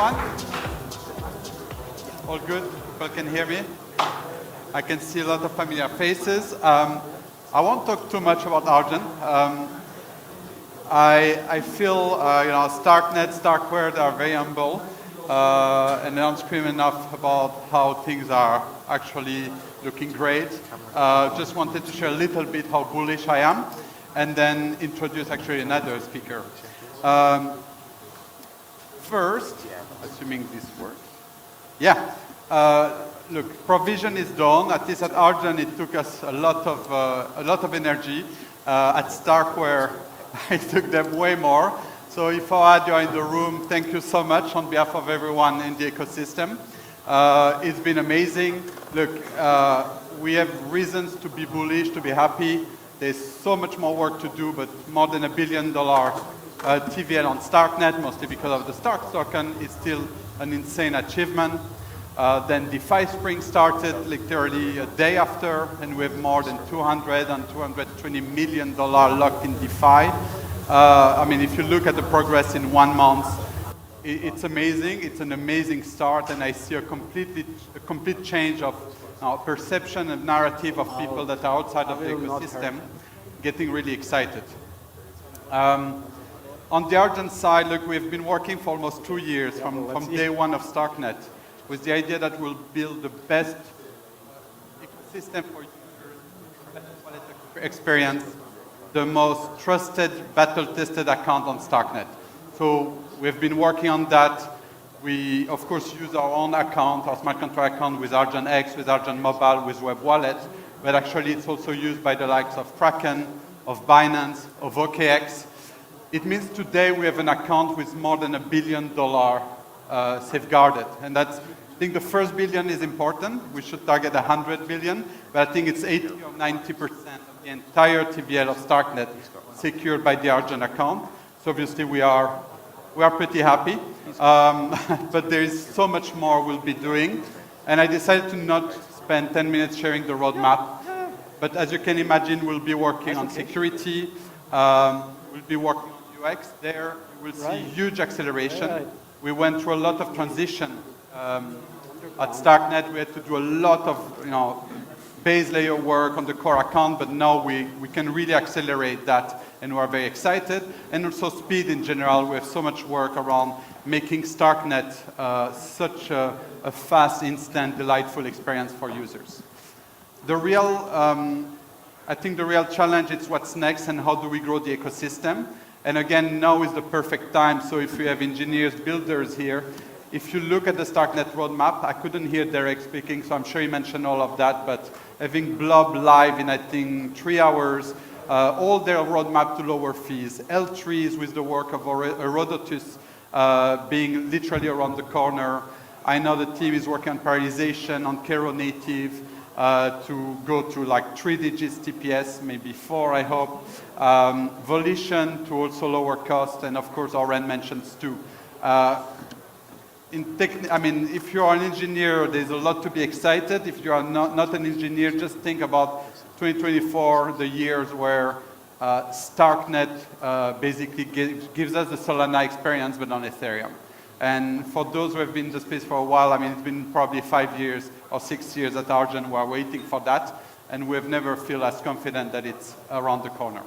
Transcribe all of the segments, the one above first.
everyone? All good? People can hear me? I can see a lot of familiar faces. I won't talk too much about Argent. I feel, Starknet, Starkware, they are very humble, and they don't scream enough about how things are actually looking great. Just wanted to share a little bit how bullish I am, and then introduce actually another speaker. First, assuming this works. Yeah. Look, provision is done. At least at Argent, it took us a lot of energy. At Starkware, it took them way more. So if Fawad, you're in the room, thank you so much on behalf of everyone in the ecosystem. It's been amazing. Look, we have reasons to be bullish, to be happy. There's so much more work to do, but more than $1 billion TVL on Starknet, mostly because of the Stark token, is still an insane achievement. Then DeFi Spring started literally a day after, and we have more than $220 million locked in DeFi. I mean, if you look at the progress in 1 month, it's amazing. It's an amazing start, and I see a complete change of perception and narrative of people that are outside of the ecosystem getting really excited. On the Argent side, look, we've been working for almost 2 years from day one of Starknet, with the idea that we'll build the best ecosystem for users, best wallet experience, the most trusted, battle-tested account on Starknet. So we've been working on that. We, of course, use our own account, our smart contract account with Argent X, with Argent Mobile, with Web Wallet, but actually it's also used by the likes of Kraken, of Binance, of OKX. It means today we have an account with more than $1 billion safeguarded, and that's, I think the first billion is important. We should target 100 billion, but I think it's 80 or 90% of the entire TVL of Starknet secured by the Argent account. So obviously we are pretty happy, but there is so much more we'll be doing, and I decided to not spend 10 minutes sharing the roadmap. But as you can imagine, we'll be working on security. We'll be working on UX. There you will see huge acceleration. We went through a lot of transition. At Starknet, we had to do a lot of base layer work on the core account, but now we can really accelerate that, and we're very excited. And also speed in general. We have so much work around making Starknet such a fast, instant, delightful experience for users. I think the real challenge is what's next and how do we grow the ecosystem. And again, now is the perfect time. So if you have engineers, builders here, if you look at the Starknet roadmap, I couldn't hear Derek speaking, so I'm sure he mentioned all of that, but having Blob live in, I think, 3 hours, all their roadmap to lower fees, L3s with the work of Herodotus being literally around the corner. I know the team is working on parallelization, on Cairo native, to go to like 3 digits TPS, maybe 4, I hope. Volition to also lower cost, and of course, Argent mentions too. I mean, if you are an engineer, there's a lot to be excited. If you are not an engineer, just think about 2024, the years where Starknet basically gives us the Solana experience, but on Ethereum. And for those who have been in the space for a while, I mean, it's been probably 5 years or 6 years at Argent. We are waiting for that, and we have never feel as confident that it's around the corner.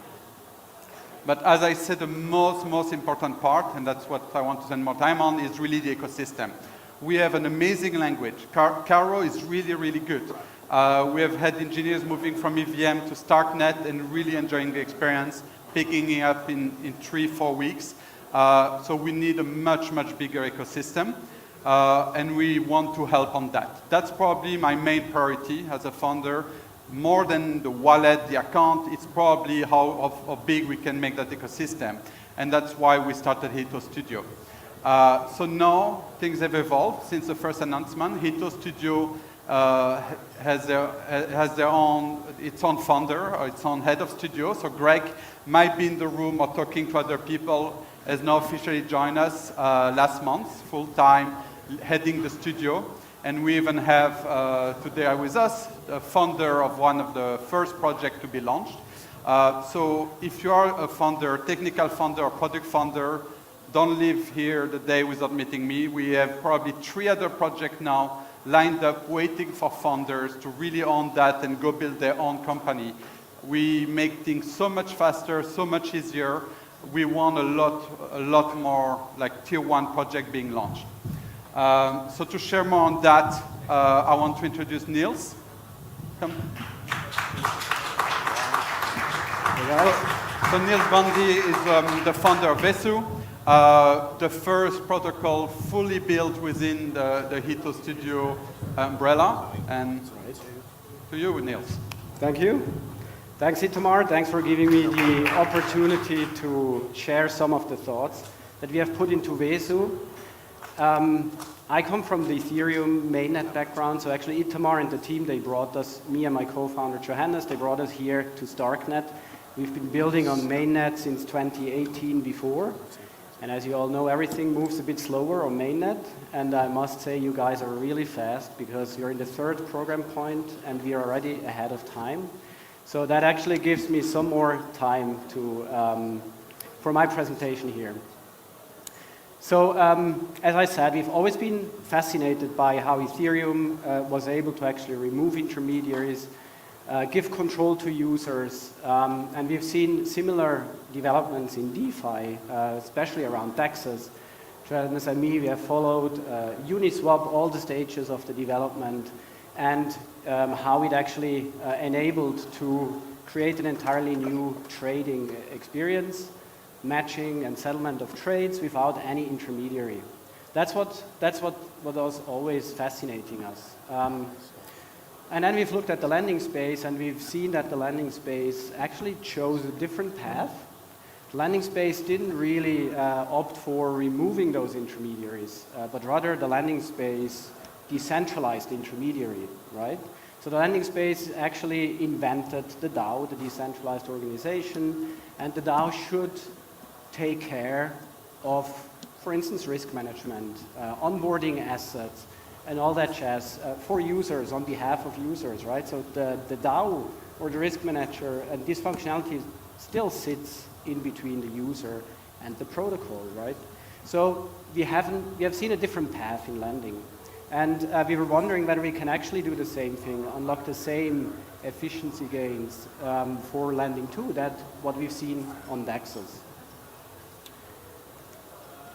But as I said, the most important part, and that's what I want to spend more time on, is really the ecosystem. We have an amazing language. Cairo is really good. We have had engineers moving from EVM to Starknet and really enjoying the experience, picking it up in 3-4 weeks. So we need a much bigger ecosystem, and we want to help on that. That's probably my main priority as a founder. More than the wallet, the account, it's probably how big we can make that ecosystem. And that's why we started Hito Studio. So now things have evolved since the first announcement. Hito Studio has its own founder, or its own head of studio. So Greg might be in the room or talking to other people, has now officially joined us last month, full-time, heading the studio. And we even have today with us the founder of one of the first projects to be launched. So if you are a founder, technical founder, or product founder, don't leave here the day without meeting me. We have probably 3 other projects now lined up, waiting for founders to really own that and go build their own company. We make things so much faster, so much easier. We want a lot more like tier 1 project being launched. So to share more on that, I want to introduce Nils. Come. So Nils Bundi is the founder of Vesu, the first protocol fully built within the Hito Studio umbrella. And to you, Nils. Thank you. Thanks, Itamar. Thanks for giving me the opportunity to share some of the thoughts that we have put into Vesu. I come from the Ethereum mainnet background, so actually Itamar and the team, they brought us, me and my co-founder Johannes, they brought us here to Starknet. We've been building on mainnet since 2018 before, and as you all know, everything moves a bit slower on mainnet, and I must say you guys are really fast because you're in the 3rd program point and we are already ahead of time. So that actually gives me some more time to, for my presentation here. So as I said, we've always been fascinated by how Ethereum was able to actually remove intermediaries, give control to users, and we've seen similar developments in DeFi, especially around DEXs. Johannes and me, we have followed Uniswap, all the stages of the development, and how it actually enabled to create an entirely new trading experience, matching and settlement of trades without any intermediary. That's what was always fascinating us. And then we've looked at the lending space, and we've seen that the lending space actually chose a different path. The lending space didn't really opt for removing those intermediaries, but rather the lending space decentralized intermediary, right? So the lending space actually invented the DAO, the decentralized organization, and the DAO should take care of, for instance, risk management, onboarding assets, and all that jazz for users, on behalf of users, right? So the DAO or the risk manager and this functionality still sits in between the user and the protocol, right? So we have seen a different path in lending. And we were wondering whether we can actually do the same thing, unlock the same efficiency gains for lending too, that what we've seen on DEXs.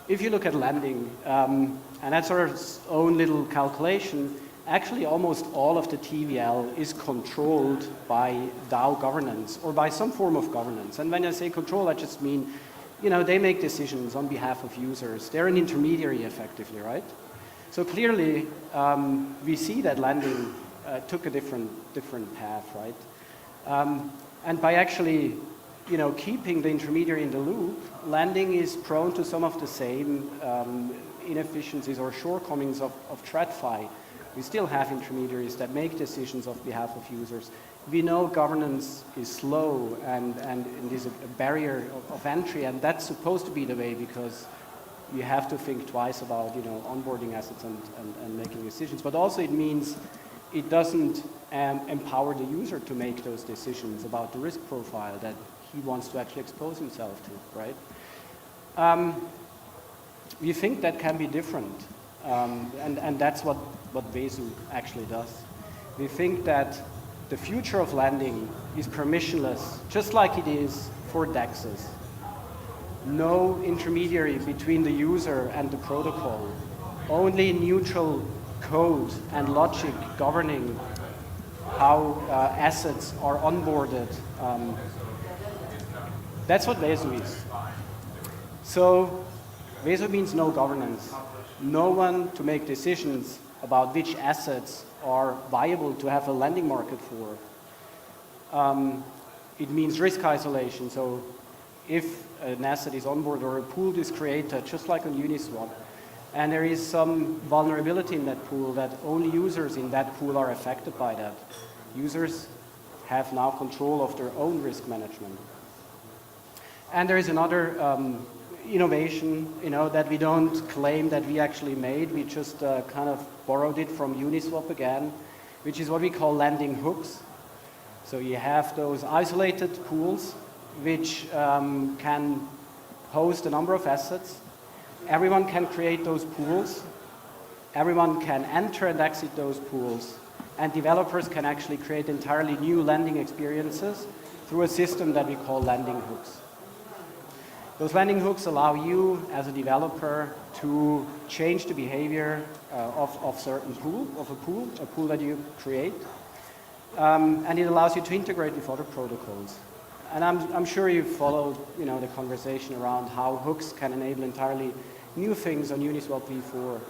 If you look at lending, and that's our own little calculation, actually almost all of the TVL is controlled by DAO governance or by some form of governance. And when I say control, I just mean, you know, they make decisions on behalf of users. They're an intermediary effectively, right? So clearly, we see that lending took a different path, right? And by actually, you know, keeping the intermediary in the loop, lending is prone to some of the same inefficiencies or shortcomings of TradFi. We still have intermediaries that make decisions on behalf of users. We know governance is slow and there's a barrier of entry, and that's supposed to be the way because you have to think twice about, you know, onboarding assets and making decisions. But also it means it doesn't empower the user to make those decisions about the risk profile that he wants to actually expose himself to, right? We think that can be different, and that's what Vesu actually does. We think that the future of lending is permissionless, just like it is for DEXs. No intermediary between the user and the protocol, only neutral code and logic governing how assets are onboarded. That's what Vesu is. So Vesu means no governance, no one to make decisions about which assets are viable to have a lending market for. It means risk isolation, so if an asset is onboarded or a pool is created, just like on Uniswap, and there is some vulnerability in that pool that only users in that pool are affected by that. Users have now control of their own risk management. And there is another innovation, you know, that we don't claim that we actually made. We just kind of borrowed it from Uniswap again, which is what we call lending hooks. So you have those isolated pools which can host a number of assets, everyone can create those pools, everyone can enter and exit those pools, and developers can actually create entirely new lending experiences through a system that we call landing hooks. Those landing hooks allow you as a developer to change the behavior of a pool that you create. And it allows you to integrate with other protocols. And I'm sure you've followed the conversation around how hooks can enable entirely new things on Uniswap v4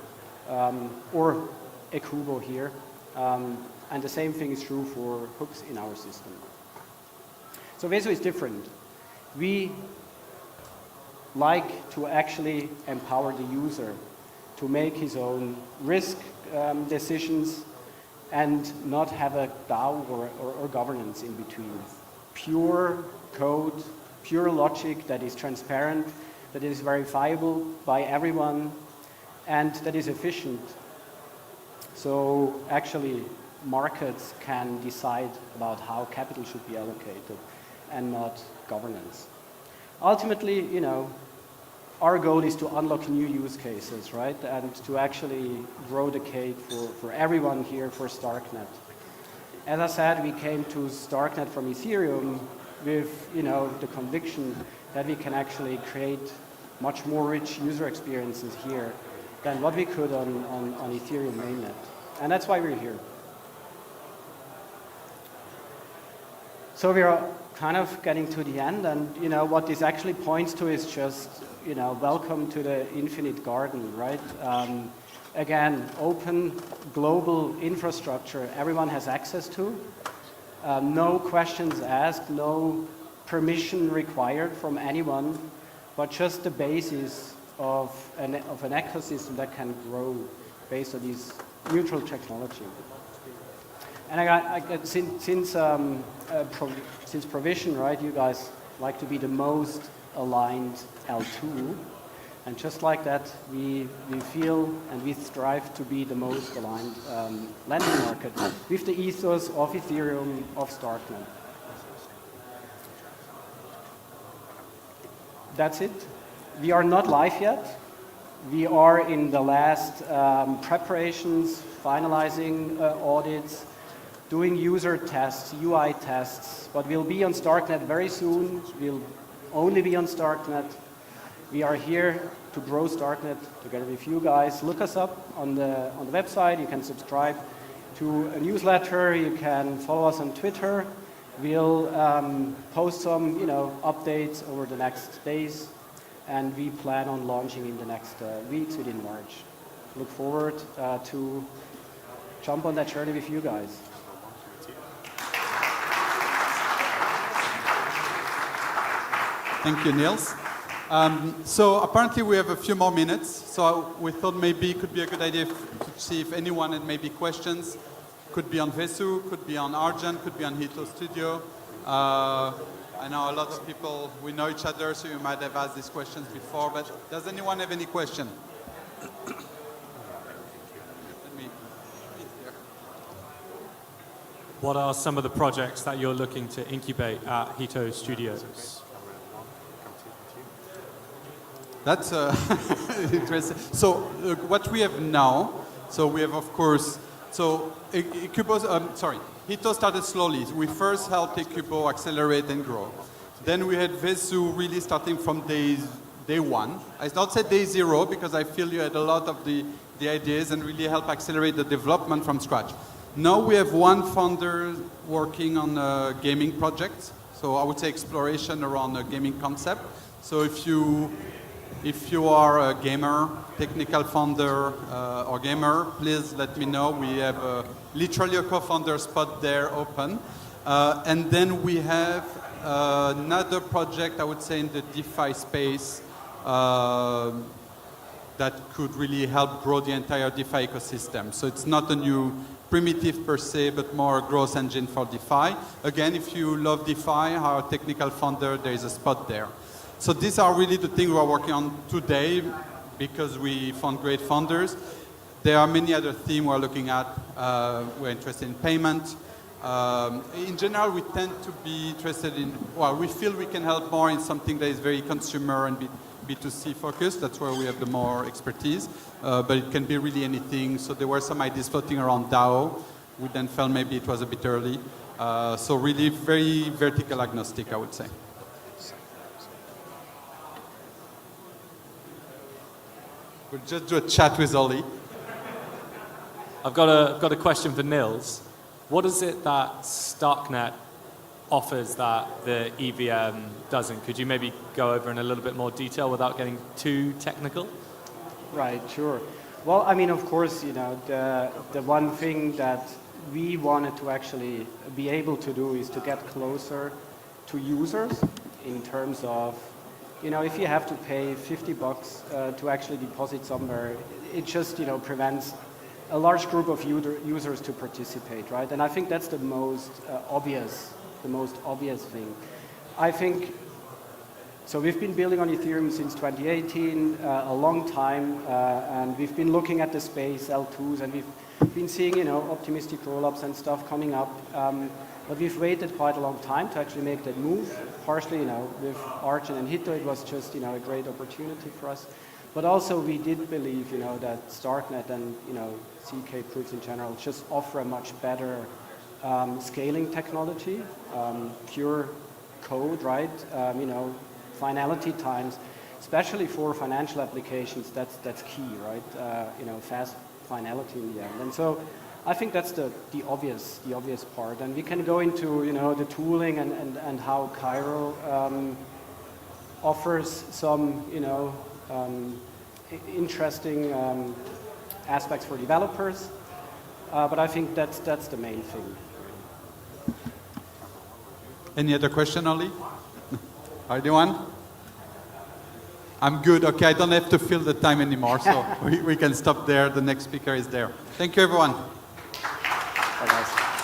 or Ekubo here. And the same thing is true for hooks in our system. So Vesu is different. We like to actually empower the user to make his own risk decisions and not have a DAO or governance in between. Pure code, pure logic that is transparent, that is verifiable by everyone, and that is efficient. So actually, markets can decide about how capital should be allocated and not governance. Ultimately, our goal is to unlock new use cases, right? And to actually grow the cake for everyone here for Starknet. As I said, we came to Starknet from Ethereum with, the conviction that we can actually create much more rich user experiences here than what we could on Ethereum mainnet. And that's why we're here. So we are kind of getting to the end, and what this actually points to is just welcome to the infinite garden, right? Again, open global infrastructure everyone has access to. No questions asked, no permission required from anyone, but just the basis of an ecosystem that can grow based on this neutral technology. And since provision, right, you guys like to be the most aligned L2, and just like that, we feel and we strive to be the most aligned lending market with the ethos of Ethereum, of Starknet. That's it. We are not live yet. We are in the last preparations, finalizing audits, doing user tests, UI tests, but we'll be on Starknet very soon. We'll only be on Starknet. We are here to grow Starknet together with you guys. Look us up on the website. You can subscribe to a newsletter. You can follow us on Twitter. We'll post some updates over the next days, and we plan on launching in the next weeks within March. Look forward to jump on that journey with you guys. Thank you, Nils. So apparently we have a few more minutes, so we thought maybe it could be a good idea to see if anyone had maybe questions. Could be on Vesu, could be on Argent, could be on Hito Studio. I know a lot of people, we know each other, so you might have asked these questions before, but does anyone have any question? What are some of the projects that you're looking to incubate at Hito Studios? That's interesting. So what we have now, so we have of course, so Hito started slowly. We first helped Ekubo accelerate and grow. Then we had Vesu really starting from day one. I not say day zero because I feel you had a lot of the ideas and really help accelerate the development from scratch. Now we have one founder working on a gaming project. So I would say exploration around a gaming concept. So if you are a gamer, technical founder or gamer, please let me know. We have literally a co-founder spot there open. And then we have another project, I would say, in the DeFi space that could really help grow the entire DeFi ecosystem. So it's not a new primitive per se, but more a growth engine for DeFi. Again, if you love DeFi, our technical founder, there is a spot there. So these are really the things we are working on today because we found great founders. There are many other themes we're looking at. We're interested in payment. In general, we tend to be interested in, well, we feel we can help more in something that is very consumer and B2C focused. That's where we have the more expertise. But it can be really anything. So there were some ideas floating around DAO. We then felt maybe it was a bit early. So really very vertical agnostic, I would say. We'll just do a chat with Ollie. I've got a question for Nils. What is it that Starknet offers that the EVM doesn't? Could you maybe go over in a little bit more detail without getting too technical? Right, sure. Well, I mean, of course, you know, the one thing that we wanted to actually be able to do is to get closer to users in terms of, you know, if you have to pay $50 to actually deposit somewhere, it just, you know, prevents a large group of users to participate, right? And I think that's the most obvious thing. I think, so we've been building on Ethereum since 2018, a long time, and we've been looking at the space, L2s, and we've been seeing, you know, optimistic rollups and stuff coming up. But we've waited quite a long time to actually make that move. Partially, you know, with Argent and Hito, it was just, you know, a great opportunity for us. But also we did believe, you know, that Starknet and, you know, CK proofs in general just offer a much better scaling technology, pure code, right? You know, finality times, especially for financial applications, that's key, right? You know, fast finality in the end. And so I think that's the obvious part. And we can go into, you know, the tooling and how Cairo offers some, you know, interesting aspects for developers. But I think that's the main thing. Any other question, Ollie? Anyone? I'm good. Okay, I don't have to fill the time anymore, so we can stop there. The next speaker is there. Thank you, everyone. Bye, guys.